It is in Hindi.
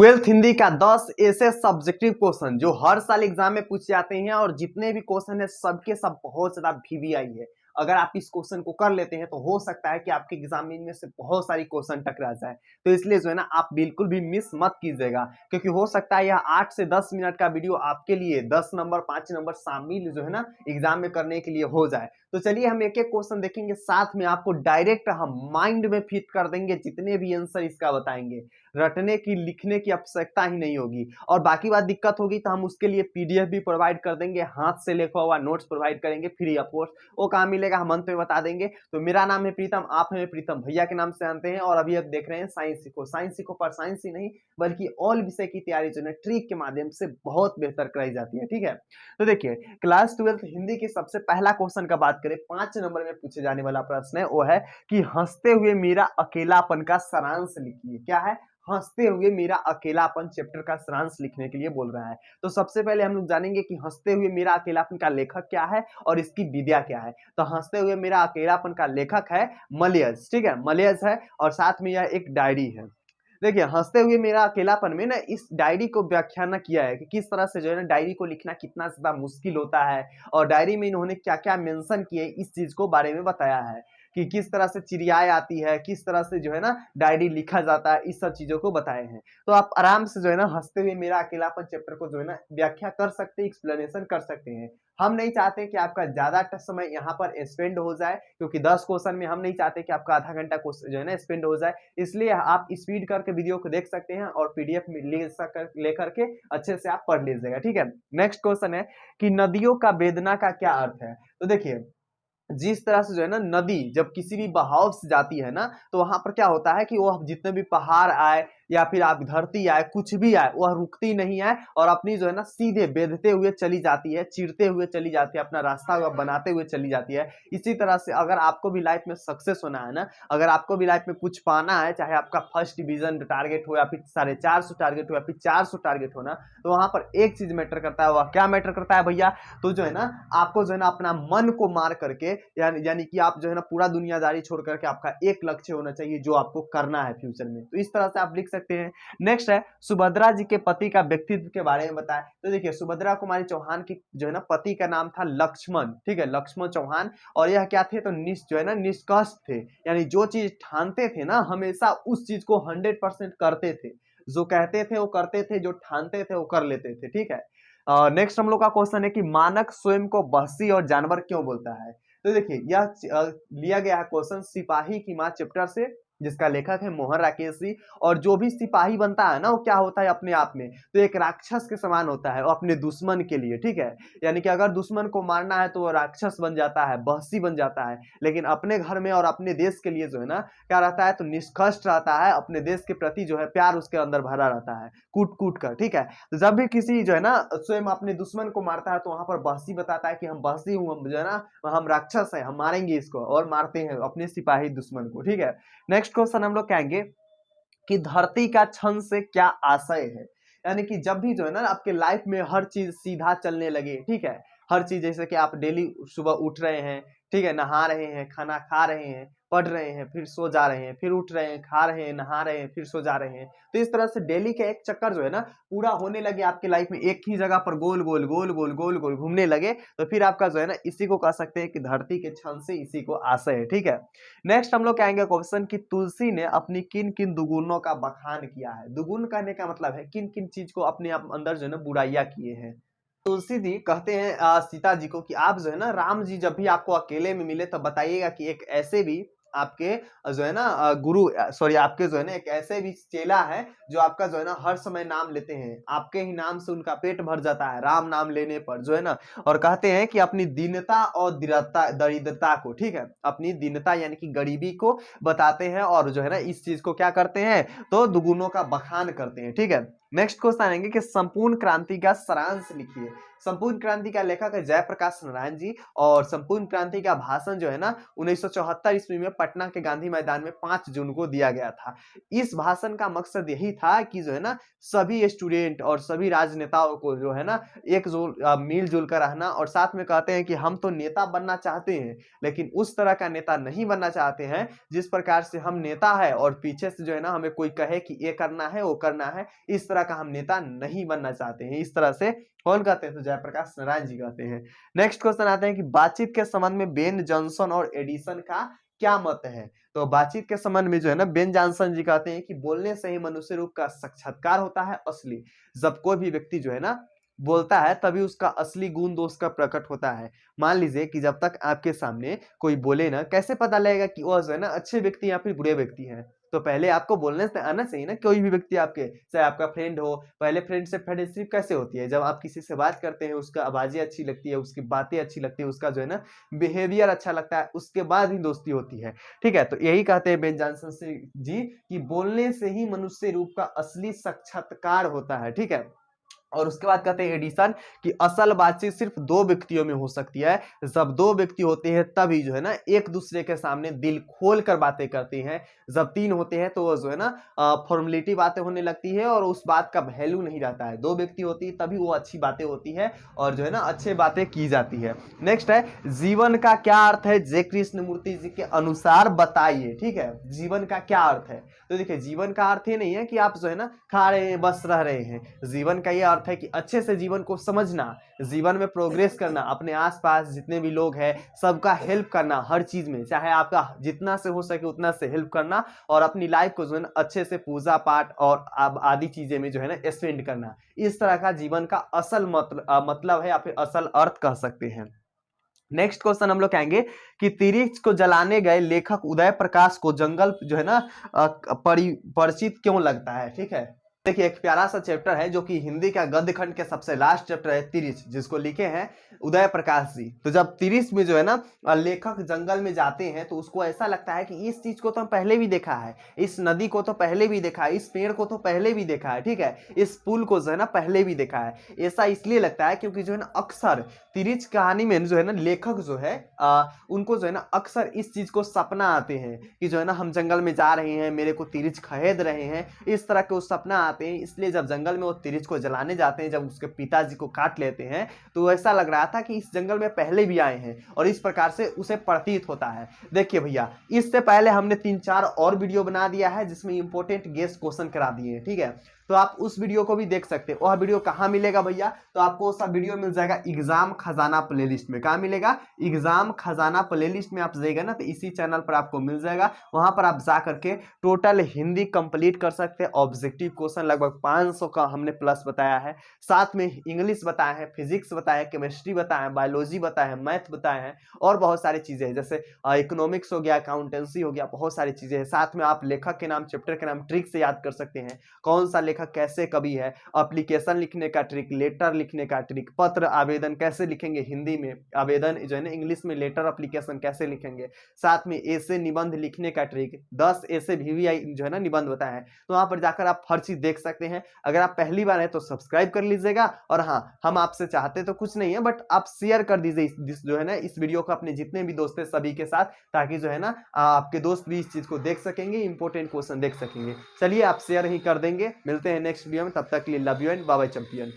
ट्वेल्थ हिंदी का 10 ऐसे सब्जेक्टिव क्वेश्चन जो हर साल एग्जाम में पूछे जाते हैं और जितने भी क्वेश्चन है सबके सब बहुत ज्यादा VVI है। अगर आप इस क्वेश्चन को कर लेते हैं तो हो सकता है कि आपके एग्जाम में से बहुत सारी क्वेश्चन टकरा जाए। तो इसलिए जो है ना आप बिल्कुल भी मिस मत कीजिएगा, क्योंकि हो सकता है यह 8 से 10 मिनट का वीडियो आपके लिए 10 नंबर 5 नंबर शामिल जो है ना एग्जाम में करने के लिए हो जाए। तो चलिए हम एक एक क्वेश्चन देखेंगे, साथ में आपको डायरेक्ट हम माइंड में फिट कर देंगे, जितने भी आंसर इसका बताएंगे। रटने की लिखने की आवश्यकता ही नहीं होगी, और बाकी बात दिक्कत होगी तो हम उसके लिए PDF भी प्रोवाइड कर देंगे, हाथ से लिखा हुआ नोट्स प्रोवाइड करेंगे फ्री ऑफ कॉस्ट। वो कहाँ मिलेगा हम अंत में बता देंगे। तो मेरा नाम है प्रीतम, आप हमें प्रीतम भैया के नाम से जानते हैं, और अभी आप देख रहे हैं साइंस सीखो। साइंस सीखो पर साइंस ही नहीं बल्कि ऑल विषय की तैयारी जो है ट्रिक के माध्यम से बहुत बेहतर कराई जाती है। ठीक है, तो देखिए क्लास 12 हिंदी की सबसे पहला क्वेश्चन का बात करें, 5 नंबर में पूछे जाने वाला प्रश्न है वो है कि हंसते हुए मेरा अकेलापन का सारांश लिखिए। क्या है? हंसते हुए मेरा अकेलापन चैप्टर का सारांश लिखने के लिए बोल रहा है। तो सबसे पहले हम लोग जानेंगे कि हंसते हुए मेरा अकेलापन का लेखक क्या है और इसकी विद्या क्या है। तो हंसते हुए मेरा अकेलापन का लेखक है मलयज। ठीक है, मलयज है, और साथ में यह एक डायरी है। देखिए हंसते हुए मेरा अकेलापन में ना इस डायरी को व्याख्यान किया है कि किस तरह से जो है ना डायरी को लिखना कितना ज्यादा मुश्किल होता है, और डायरी में इन्होंने क्या क्या मेंशन किए इस चीज को बारे में बताया है कि किस तरह से चिड़ियाएं आती है, किस तरह से जो है ना डायरी लिखा जाता है, इस सब चीजों को बताए हैं। तो आप आराम से जो है ना हंसते हुए मेरा अकेलापन चैप्टर को जो है ना व्याख्या कर सकते हैं, एक्सप्लेनेशन कर सकते हैं। हम नहीं चाहते कि आपका ज्यादा समय यहाँ पर स्पेंड हो जाए, क्योंकि 10 क्वेश्चन में हम नहीं चाहते कि आपका आधा घंटा जो है ना स्पेंड हो जाए। इसलिए आप स्पीड करके वीडियो को देख सकते हैं और PDF में लेकर के अच्छे से आप पढ़ लीजिएगा। ठीक है, नेक्स्ट क्वेश्चन है कि नदियों का वेदना का क्या अर्थ है। तो देखिए जिस तरह से जो है ना नदी जब किसी भी बहाव से जाती है ना, तो वहां पर क्या होता है कि वो जितने भी पहाड़ आए या फिर आप धरती आए कुछ भी आए वह रुकती नहीं है, और अपनी जो है ना सीधे बेधते हुए चली जाती है, चिरते हुए चली जाती है, अपना रास्ता बनाते हुए चली जाती है। इसी तरह से अगर आपको भी लाइफ में सक्सेस होना है ना, अगर आपको भी लाइफ में कुछ पाना है, चाहे आपका फर्स्ट डिवीजन टारगेट हो या फिर 450 टारगेट हो या फिर 400 टारगेट हो ना, तो वहां पर एक चीज मैटर करता है। वह क्या मैटर करता है भैया? तो जो है ना आपको जो है ना अपना मन को मार करके यानी कि आप जो है ना पूरा दुनियादारी छोड़ करके आपका एक लक्ष्य होना चाहिए जो आपको करना है फ्यूचर में। तो इस तरह से आप लिख सकते हैं। नेक्स्ट है सुभद्रा जी के पति का व्यक्तित्व के बारे में बताएं। तो देखिए सुभद्रा कुमारी चौहान की जो है ना पति का नाम था लक्ष्मण। ठीक है, लक्ष्मण चौहान। और यह क्या थे? तो जो है ना निष्कर्ष थे, यानी जो चीज ठानते थे ना हमेशा उस चीज को 100% करते थे। जो कहते थे वो करते थे, जो ठानते थे वो कर लेते थे। ठीक है, नेक्स्ट हम लोग का क्वेश्चन है कि मानक स्वयं को बहसी और जानवर क्यों बोलता है। तो देखिए यह लिया गया है क्वेश्चन सिपाही की मां चैप्टर से, जिसका लेखक है मोहन राकेश जी। और जो भी सिपाही बनता है ना वो क्या होता है अपने आप में, तो एक राक्षस के समान होता है वो अपने दुश्मन के लिए। ठीक है, यानी कि अगर दुश्मन को मारना है तो वो राक्षस बन जाता है, बहसी बन जाता है, लेकिन अपने घर में और अपने देश के लिए जो है ना क्या रहता है, तो निष्कष्ट रहता है, अपने देश के प्रति जो है प्यार उसके अंदर भरा रहता है कूट कूट कर। ठीक है, तो जब भी किसी जो है ना स्वयं अपने दुश्मन को मारता है तो वहां पर बहसी बताता है कि हम बहसी हूँ जो है ना, हम राक्षस है, हम मारेंगे इसको, और मारते हैं अपने सिपाही दुश्मन को। ठीक है, नेक्स्ट क्वेश्चन हम लोग कहेंगे कि धरती का क्षण से क्या आशय है। यानी कि जब भी जो है ना आपके लाइफ में हर चीज सीधा चलने लगे, ठीक है, हर चीज जैसे कि आप डेली सुबह उठ रहे हैं, ठीक है, नहा रहे हैं, खाना खा रहे हैं, पढ़ रहे हैं, फिर सो जा रहे हैं, फिर उठ रहे हैं, खा रहे हैं, नहा रहे हैं, फिर सो जा रहे हैं। तो इस तरह से डेली के एक चक्कर जो है ना पूरा होने लगे आपके लाइफ में, एक ही जगह पर गोल गोल गोल गोल गोल गोल घूमने लगे, तो फिर आपका जो है ना इसी को कह सकते हैं कि धरती के क्षण से इसी को आशय है। ठीक है, नेक्स्ट हम लोग कहेंगे क्वेश्चन कि तुलसी ने अपनी किन किन दुगुनों का बखान किया है। दुगुन कहने का मतलब है किन किन चीज को अपने आप अंदर जो है ना बुराइयां किए हैं। तुलसी जी कहते हैं सीता जी को कि आप जो है ना राम जी जब भी आपको अकेले में मिले तो बताइएगा कि एक ऐसे भी आपके जो है ना गुरु सॉरी आपके जो है ना एक ऐसे भी चेला है जो आपका जो है ना हर समय नाम लेते हैं, आपके ही नाम से उनका पेट भर जाता है राम नाम लेने पर जो है ना। और कहते हैं कि अपनी दीनता और दरिद्रता को, ठीक है, अपनी दीनता यानी कि गरीबी को बताते हैं, और जो है ना इस चीज को क्या करते हैं, तो दुगुनों का बखान करते हैं। ठीक है, नेक्स्ट क्वेश्चन आएंगे कि संपूर्ण क्रांति का सारांश लिखिए। संपूर्ण क्रांति का लेखक है जयप्रकाश नारायण जी, और संपूर्ण क्रांति का भाषण जो है ना 1974 ईस्वी में पटना के गांधी मैदान में 5 जून को दिया गया था। इस भाषण का मकसद यही था कि जो है ना सभी स्टूडेंट और सभी राजनेताओं को जो है ना मिलजुल कर रहना, और साथ में कहते हैं कि हम तो नेता बनना चाहते हैं लेकिन उस तरह का नेता नहीं बनना चाहते हैं जिस प्रकार से हम नेता है और पीछे से जो है ना हमें कोई कहे कि ये करना है वो करना है, इस तरह का हम नेता नहीं बनना चाहते हैं। इस तरह से कौन कहते हैं? तो जयप्रकाश नारायण जी कहते हैं। नेक्स्ट क्वेश्चन आते हैं कि बातचीत के संबंध में बेन जॉनसन और एडिसन का क्या मत है। तो बातचीत के संबंध में जो है ना बेन जॉनसन जी कहते हैं कि बोलने से ही मनुष्य रूप का साक्षात्कार होता है असली। जब कोई भी व्यक्ति जो है ना बोलता है तभी उसका असली गुण दोष का प्रकट होता है। मान लीजिए कि जब तक आपके सामने कोई बोले ना, कैसे पता लगेगा कि वो जो है ना अच्छे व्यक्ति या फिर बुरे व्यक्ति हैं? तो पहले आपको बोलने से आना चाहिए ना। कोई भी व्यक्ति आपके, चाहे आपका फ्रेंड हो, पहले फ्रेंड से फ्रेंडशिप कैसे होती है? जब आप किसी से बात करते हैं, उसका आवाजें अच्छी लगती है, उसकी बातें अच्छी लगती है, उसका जो है ना बिहेवियर अच्छा लगता है, उसके बाद ही दोस्ती होती है। ठीक है, तो यही कहते हैं बेन जॉनसन जी कि बोलने से ही मनुष्य रूप का असली साक्षात्कार होता है। ठीक है, और उसके बाद कहते हैं एडिसन कि असल बातचीत सिर्फ 2 व्यक्तियों में हो सकती है। जब 2 व्यक्ति होते हैं तभी जो है ना एक दूसरे के सामने दिल खोल कर बातें करते हैं। जब 3 होते हैं तो वो जो है ना फॉर्मेलिटी बातें होने लगती है और उस बात का वैल्यू नहीं रहता है। 2 व्यक्ति होती है तभी वो अच्छी बातें होती है और जो है ना अच्छी बातें की जाती है। नेक्स्ट है जीवन का क्या अर्थ है, जय कृष्णमूर्ति जी के अनुसार बताइए। ठीक है, जीवन का क्या अर्थ है? तो देखिए जीवन का अर्थ ये नहीं है कि आप जो है ना खा रहे हैं बस रह रहे हैं। जीवन का ये अर्थ है कि अच्छे से जीवन को समझना, जीवन में प्रोग्रेस करना, अपने आसपास जितने भी लोग हैं सबका हेल्प करना हर चीज में, चाहे आपका जितना से हो सके उतना से हेल्प करना, और अपनी लाइफ को जो है ना अच्छे से पूजा पाठ और आदि चीजें में जो है ना स्पेंड करना। इस तरह का जीवन का असल मतलब है या फिर असल अर्थ कह सकते हैं। नेक्स्ट क्वेश्चन हम लोग कहेंगे कि तिरिक्स को जलाने गए लेखक उदय प्रकाश को जंगल जो है ना परिचित क्यों लगता है? ठीक है, देखिए एक प्यारा सा चैप्टर है जो कि हिंदी का गद्य खंड के सबसे लास्ट चैप्टर है तिरिच, जिसको लिखे हैं उदय प्रकाश जी। तो जब तिरिच में जो है ना लेखक जंगल में जाते हैं तो उसको ऐसा लगता है कि इस चीज को तो हम पहले भी देखा है, इस नदी को तो पहले भी देखा है, इस पेड़ को तो पहले भी देखा है, ठीक है, इस पुल को जो है ना पहले भी देखा है। ऐसा इसलिए लगता है क्योंकि जो है ना अक्सर तिरिच कहानी में जो है ना लेखक जो है उनको जो है ना अक्सर इस चीज को सपना आते हैं कि जो है ना हम जंगल में जा रहे हैं, मेरे को तिरिच खरीद रहे हैं, इस तरह के वो सपना आते हैं। इसलिए जब जंगल में वो तिरिच को जलाने जाते हैं, जब उसके पिताजी को काट लेते हैं, तो ऐसा लग रहा था कि इस जंगल में पहले भी आए हैं, और इस प्रकार से उसे प्रतीत होता है। देखिए भैया, इससे पहले हमने 3-4 और वीडियो बना दिया है जिसमें इंपॉर्टेंट गेस क्वेश्चन करा दिए हैं। ठीक है, तो आप उस वीडियो को भी देख सकते हैं। वह वीडियो कहाँ मिलेगा भैया? तो आपको सब वीडियो मिल जाएगा एग्जाम खजाना प्लेलिस्ट में। कहाँ मिलेगा? एग्जाम खजाना प्लेलिस्ट में आप जाइएगा ना तो इसी चैनल पर आपको मिल जाएगा। वहां पर आप जा करके टोटल हिंदी कंप्लीट कर सकते हैं। ऑब्जेक्टिव क्वेश्चन लगभग 500 का हमने प्लस बताया है, साथ में इंग्लिश बताया है, फिजिक्स बताया है, केमिस्ट्री बताया है, बायोलॉजी बताया है, मैथ बताया है, और बहुत सारी चीजें हैं जैसे इकोनॉमिक्स हो गया, अकाउंटेंसी हो गया, बहुत सारी चीजें हैं। साथ में आप लेखक के नाम, चैप्टर के नाम ट्रिक से याद कर सकते हैं, कौन सा लेखक कैसे कवि है, एप्लीकेशन लिखने का ट्रिक, लेटर लिखने का ट्रिक, पत्र आवेदन कैसे लिखेंगे हिंदी में, आवेदन जो है ना इंग्लिश में लेटर एप्लीकेशन कैसे लिखेंगे, साथ में ऐसे निबंध लिखने का ट्रिक, 10 ऐसे VVI जो है ना निबंध बताया है। तो वहां पर जाकर आप हर चीज देख सकते हैं। अगर आप पहली बार है तो सब्सक्राइब कर लीजिएगा, और हाँ, हम आपसे चाहते तो कुछ नहीं है, बट आप शेयर कर दीजिए जो है ना इस वीडियो को अपने जितने भी दोस्त हैं सभी के साथ, ताकि जो है ना आपके दोस्त भी इस चीज को देख सकेंगे, इंपॉर्टेंट क्वेश्चन देख सकेंगे। चलिए आप शेयर ही कर देंगे। मिलते हैं नेक्स्ट वीडियो में, तब तक के लिए love you and bye bye champion.